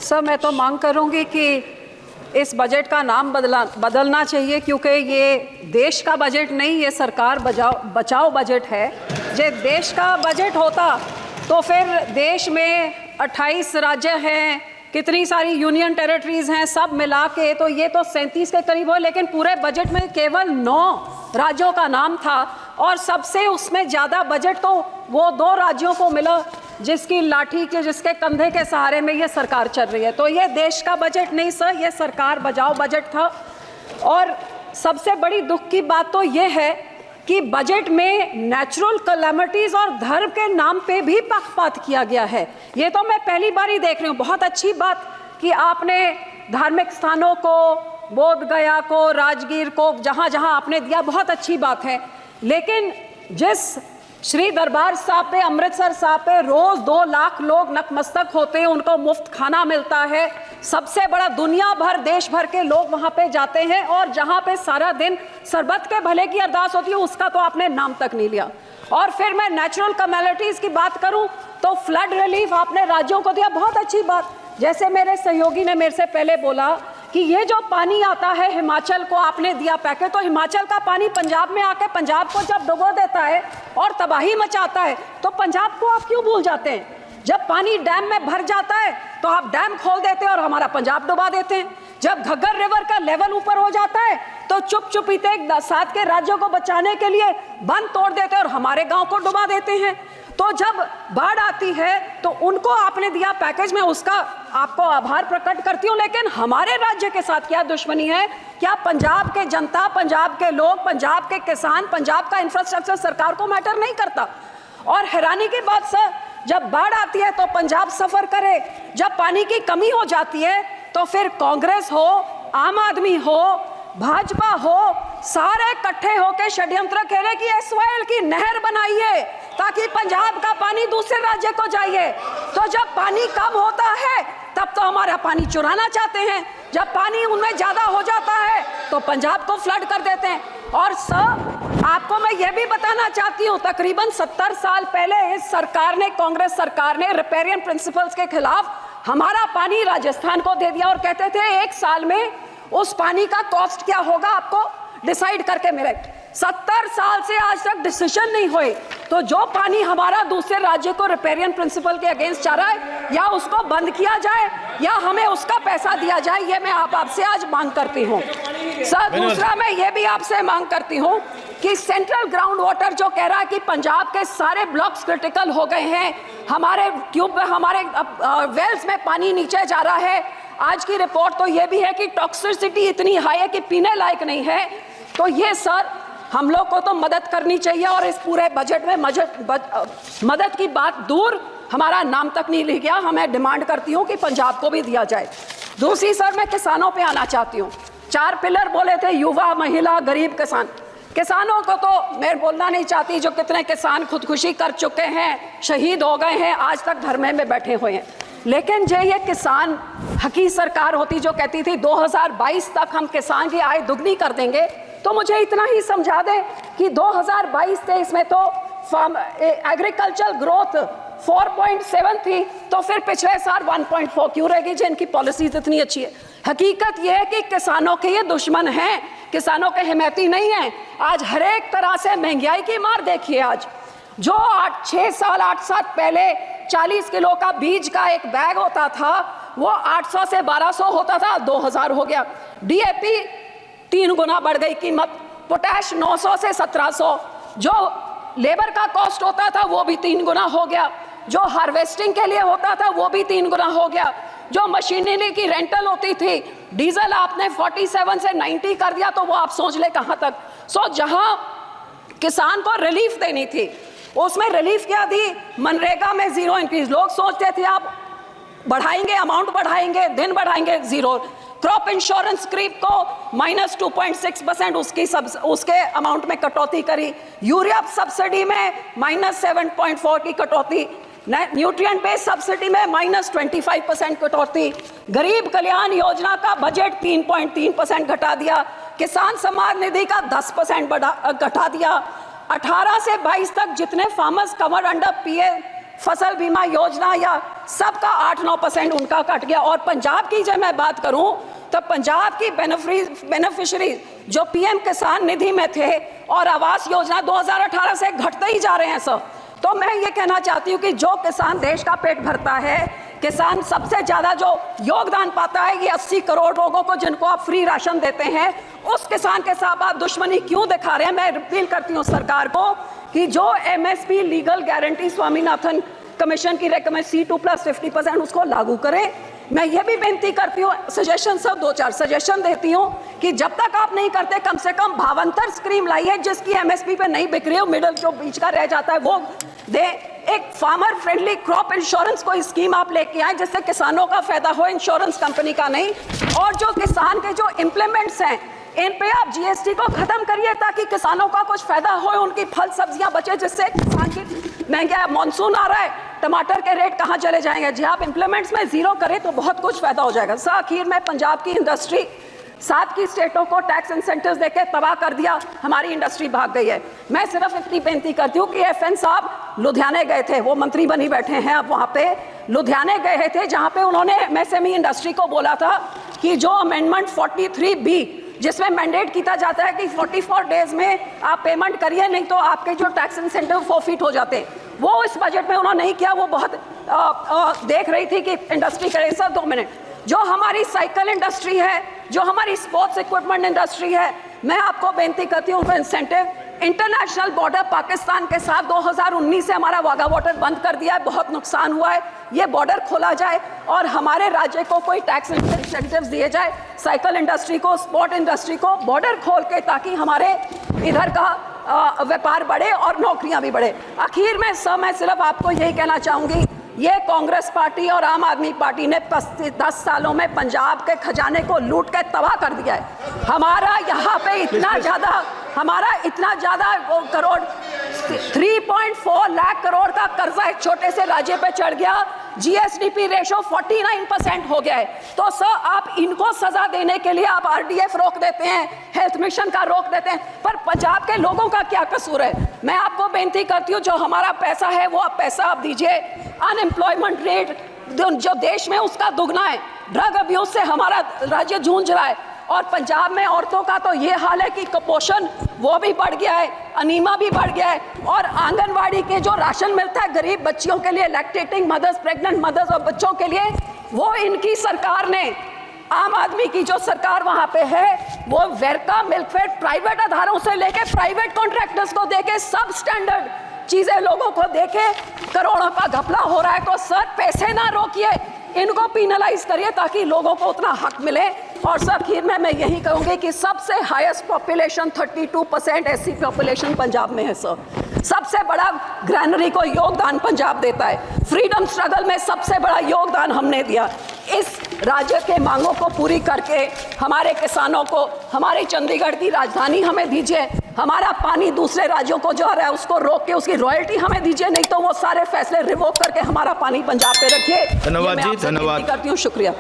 Sir, मैं तो मांग करूंगी कि इस बजट का नाम बदलना चाहिए, क्योंकि ये देश का बजट नहीं, ये सरकार बचाओ बजट है। जो देश का बजट होता तो फिर देश में 28 राज्य हैं, कितनी सारी यूनियन टेरिटरीज हैं, सब मिला के तो ये तो 37 के करीब हो, लेकिन पूरे बजट में केवल 9 राज्यों का नाम था और सबसे उसमें ज़्यादा बजट तो वो 2 राज्यों को मिला जिसकी लाठी के, जिसके कंधे के सहारे में ये सरकार चल रही है। तो ये देश का बजट नहीं सर, ये सरकार बचाओ बजट था। और सबसे बड़ी दुख की बात तो ये है कि बजट में नेचुरल कैलेमिटीज और धर्म के नाम पे भी पक्षपात किया गया है। ये तो मैं पहली बार ही देख रही हूँ। बहुत अच्छी बात कि आपने धार्मिक स्थानों को, बोध गया को, राजगीर को, जहाँ जहाँ आपने दिया, बहुत अच्छी बात है। लेकिन जिस श्री दरबार साहब पे, अमृतसर साहब पे रोज 2 लाख लोग नतमस्तक होते हैं, उनको मुफ्त खाना मिलता है, सबसे बड़ा दुनिया भर, देश भर के लोग वहां पे जाते हैं और जहां पे सारा दिन सरबत के भले की अरदास होती है, उसका तो आपने नाम तक नहीं लिया। और फिर मैं नेचुरल कैलेमिटीज की बात करूं तो फ्लड रिलीफ आपने राज्यों को दिया, बहुत अच्छी बात। जैसे मेरे सहयोगी ने मेरे से पहले बोला कि ये जो पानी आता है हिमाचल को आपने दिया पैकेज, तो हिमाचल का पानी पंजाब में आके पंजाब को जब डुबो देता है और तबाही मचाता है, तो पंजाब को आप क्यों भूल जाते हैं? जब पानी डैम में भर जाता है तो आप डैम खोल देते हैं और हमारा पंजाब डुबा देते हैं। जब घग्गर रिवर का लेवल ऊपर हो जाता है तो चुपचुपीते 7 के राज्यों को बचाने के लिए बंद तोड़ देते हैं और हमारे गांव को डुबा देते हैं। तो जब बाढ़ आती है तो उनको आपने दिया पैकेज में, उसका आपको आभार प्रकट करती हूँ, लेकिन हमारे राज्य के साथ क्या दुश्मनी है? क्या पंजाब के जनता, पंजाब के लोग, पंजाब के किसान, पंजाब का इंफ्रास्ट्रक्चर सरकार को मैटर नहीं करता? और हैरानी की बात सर, जब बाढ़ आती है तो पंजाब सफर करे, जब पानी की कमी हो जाती है तो फिर कांग्रेस हो, आम आदमी हो, भाजपा हो, सारे इकट्ठे होकर षड्यंत्र खेले कि एसवाईएल की नहर बनाइए ताकि पंजाब का पानी दूसरे राज्य को जाइए। तो जब पानी कम होता है तब तो हमारा पानी चुराना चाहते हैं, जब पानी उनमें ज्यादा हो जाता है तो पंजाब को फ्लड कर देते हैं। और सर, आपको मैं ये भी बताना चाहती हूँ, तकरीबन 70 साल पहले इस सरकार ने, कांग्रेस सरकार ने रिपेरियन प्रिंसिपल्स के खिलाफ हमारा पानी राजस्थान को दे दिया और कहते थे 1 साल में उस पानी का कॉस्ट क्या होगा आपको डिसाइड करके मिले। 70 साल से आज तक डिसीजन नहीं हुए। तो जो पानी हमारा दूसरे राज्य को रिपेरियन प्रिंसिपल के अगेंस्ट जा रहा है, या उसको बंद किया जाए या हमें उसका पैसा दिया जाए, ये मैं आपसे आज मांग करती हूँ। सर, दूसरा मैं ये भी आपसे मांग करती हूँ कि सेंट्रल ग्राउंड वाटर जो कह रहा है कि पंजाब के सारे ब्लॉक्स क्रिटिकल हो गए हैं, हमारे ट्यूब में, हमारे वेल्स में पानी नीचे जा रहा है। आज की रिपोर्ट तो ये भी है कि टॉक्सिसिटी इतनी हाई है कि पीने लायक नहीं है। तो ये सर, हम लोग को तो मदद करनी चाहिए और इस पूरे बजट में मदद की बात दूर, हमारा नाम तक नहीं लिया गया। हमें डिमांड करती हूँ कि पंजाब को भी दिया जाए। दूसरी सर, मैं किसानों पे आना चाहती हूँ। 4 पिलर बोले थे, युवा, महिला, गरीब, किसान। किसानों को तो मैं बोलना नहीं चाहती, जो कितने किसान खुदकुशी कर चुके हैं, शहीद हो गए हैं, आज तक धरने में बैठे हुए हैं। लेकिन जो ये किसान हकी सरकार होती जो कहती थी 2022 तक हम किसान की आय दुगनी कर देंगे, तो मुझे इतना ही समझा दे कि 2022-23 में तो एग्रीकल्चर ग्रोथ 4.7 थी, तो फिर पिछले साल 1.4 क्यों रहेगी जिनकी पॉलिसीज इतनी अच्छी है? हकीकत यह है कि किसानों के ये दुश्मन हैं, किसानों के हिमैती नहीं हैं। आज हर एक तरह से महंगाई की मार देखिए। आज जो 8 साल पहले 40 किलो का बीज का एक बैग होता था, वो 800 से 1200 होता था, 2000 हो गया। डीएपी 3 गुना बढ़ गई कीमत, पोटैश 900 से 1700, जो लेबर का कॉस्ट होता था वो भी 3 गुना हो गया, जो हार्वेस्टिंग के लिए होता था वो भी 3 गुना हो गया, जो मशीनरी की रेंटल होती थी, डीजल आपने 47 से 90 कर दिया, तो वो आप सोच ले कहां तक। सो जहां किसान को रिलीफ देनी थी, उसमें रिलीफ क्या दी? मनरेगा में 0 इंक्रीज। लोग सोचते थे आप बढ़ाएंगे, अमाउंट बढ़ाएंगे, दिन बढ़ाएंगे, 0। क्रॉप इंश्योरेंस क्रीप को -2.6% उसके अमाउंट में कटौती करी। यूरिया सब्सिडी में -7.4 की कटौती। न्यूट्रिएंट बेस्ड सब्सिडी में -25% कटौती। गरीब कल्याण योजना का बजट 3.3% घटा दिया। किसान सम्मान निधि का 10% घटा दिया। 18 से 22 तक जितने फार्मर्स कवर्ड अंडर फसल बीमा योजना या सबका 8-9% उनका कट गया। और पंजाब की जब मैं बात करूं तो पंजाब की बेनिफिशियरी जो पीएम किसान निधि में थे और आवास योजना 2018 से घटते ही जा रहे हैं सर। तो मैं ये कहना चाहती हूँ कि जो किसान देश का पेट भरता है, किसान सबसे ज्यादा जो योगदान पाता है, ये 80 करोड़ लोगों को जिनको आप फ्री राशन देते हैं, उस किसान के साथ आप दुश्मनी क्यों दिखा रहे हैं? मैं अपील करती हूँ सरकार को कि जो MSP legal guarantee Swaminathan commission की रेकमेंड C2+50% उसको लागू करें। मैं ये भी बेनती करती हूँ, सजेशन सब 2-4 सजेशन देती हूँ कि जब तक आप नहीं करते कम से कम भावांतर स्कीम लाइए जिसकी एमएसपी पे नहीं बिक रही हो, मिडल जो बीच का रह जाता है वो दे। एक फार्मर फ्रेंडली क्रॉप इंश्योरेंस कोई स्कीम आप लेके आए जिससे किसानों का फायदा हो, इंश्योरेंस कंपनी का नहीं। और जो किसान के जो इम्प्लीमेंट्स हैं इन पे आप जीएसटी को खत्म करिए ताकि किसानों का कुछ फायदा हो, उनकी फल सब्जियां बचे, जिससे किसान की महंगाई, मानसून आ रहा है, टमाटर के रेट कहाँ चले जाएंगे। जी आप इम्प्लीमेंट्स में जीरो करें तो बहुत कुछ फायदा हो जाएगा। सर आखिर में पंजाब की इंडस्ट्री 7 की स्टेटों को टैक्स इंसेंटिव्स देके तबाह कर दिया, हमारी इंडस्ट्री भाग गई है। मैं सिर्फ इतनी बेनती करती हूँ कि एफएन साहब लुधियाने गए थे, वो मंत्री बनी बैठे हैं अब, वहाँ पे लुधियाने गए थे जहाँ पे उन्होंने एमएसएमई इंडस्ट्री को बोला था कि जो अमेंडमेंट 43B जिसमें मैंडेट किया जाता है कि 44 डेज में आप पेमेंट करिए, नहीं तो आपके जो टैक्स इंसेंटिव फोरफिट हो जाते हैं, वो इस बजट में उन्होंने नहीं किया। वो बहुत देख रही थी कि इंडस्ट्री करे। सर 2 मिनट, जो हमारी साइकिल इंडस्ट्री है, जो हमारी स्पोर्ट्स इक्विपमेंट इंडस्ट्री है, मैं आपको बेनती करती हूँ इंसेंटिव इंटरनेशनल बॉर्डर पाकिस्तान के साथ 2019 से हमारा वाघा बॉर्डर बंद कर दिया है, बहुत नुकसान हुआ है। ये बॉर्डर खोला जाए और हमारे राज्य को कोई टैक्स इंसेंटिव्स दिए जाए, साइकिल इंडस्ट्री को, स्पोर्ट इंडस्ट्री को बॉर्डर खोल के, ताकि हमारे इधर का व्यापार बढ़े और नौकरियां भी बढ़े। आखिर में सर मैं सिर्फ आपको यही कहना चाहूँगी, ये कांग्रेस पार्टी और आम आदमी पार्टी ने 10 सालों में पंजाब के खजाने को लूट के तबाह कर दिया है। हमारा यहाँ पे इतना ज़्यादा करोड़ 3.4 लाख करोड़ का कर्जा एक छोटे से राज्य पे चढ़ गया। जीएसडीपी रेशो 49% हो गया है। तो सर आप इनको सजा देने के लिए आप आरडीएफ रोक देते हैं, हेल्थ मिशन का रोक देते हैं, पर पंजाब के लोगों का क्या कसूर है? मैं आपको बेनती करती हूँ, जो हमारा पैसा है वो आप पैसा आप दीजिए। अनएम्प्लॉयमेंट रेट जो देश में उसका दुगना है, ड्रग अब्यूज से हमारा राज्य जूझ रहा है, और पंजाब में औरतों का तो ये हाल है कि कुपोषण वो भी बढ़ गया है, अनीमा भी बढ़ गया है, और आंगनवाड़ी के जो राशन मिलता है गरीब बच्चियों के लिए, लैक्टेटिंग मदर्स, प्रेग्नेंट मदर्स और बच्चों के लिए, वो इनकी सरकार ने, आम आदमी की जो सरकार वहां पे है, वो वेरका मिल्कफेड प्राइवेट आधारों से लेके प्राइवेट कॉन्ट्रैक्टर्स को देके सब स्टैंडर्ड चीजें लोगों को देके करोड़ों का घपला हो रहा है। तो सर पैसे ना रोकिए, इनको पिनलाइज करिए ताकि लोगों को उतना हक मिले। और सर आखिर में मैं यही कहूंगी कि सबसे highest population 32% SC population Punjab में है सर। सबसे बड़ा ग्रैनरी को योगदान पंजाब देता है। फ्रीडम स्ट्रगल में सबसे बड़ा योगदान हमने दिया। इस राज्य के मांगों को पूरी करके हमारे किसानों को हमारी चंडीगढ़ की राजधानी हमें दीजिए, हमारा पानी दूसरे राज्यों को जो आ रहा है उसको रोक के उसकी रॉयल्टी हमें दीजिए, नहीं तो वो सारे फैसले रिवोक करके हमारा पानी पंजाब पे रखिए। धन्यवाद जी, धन्यवाद करती हूँ। शुक्रिया।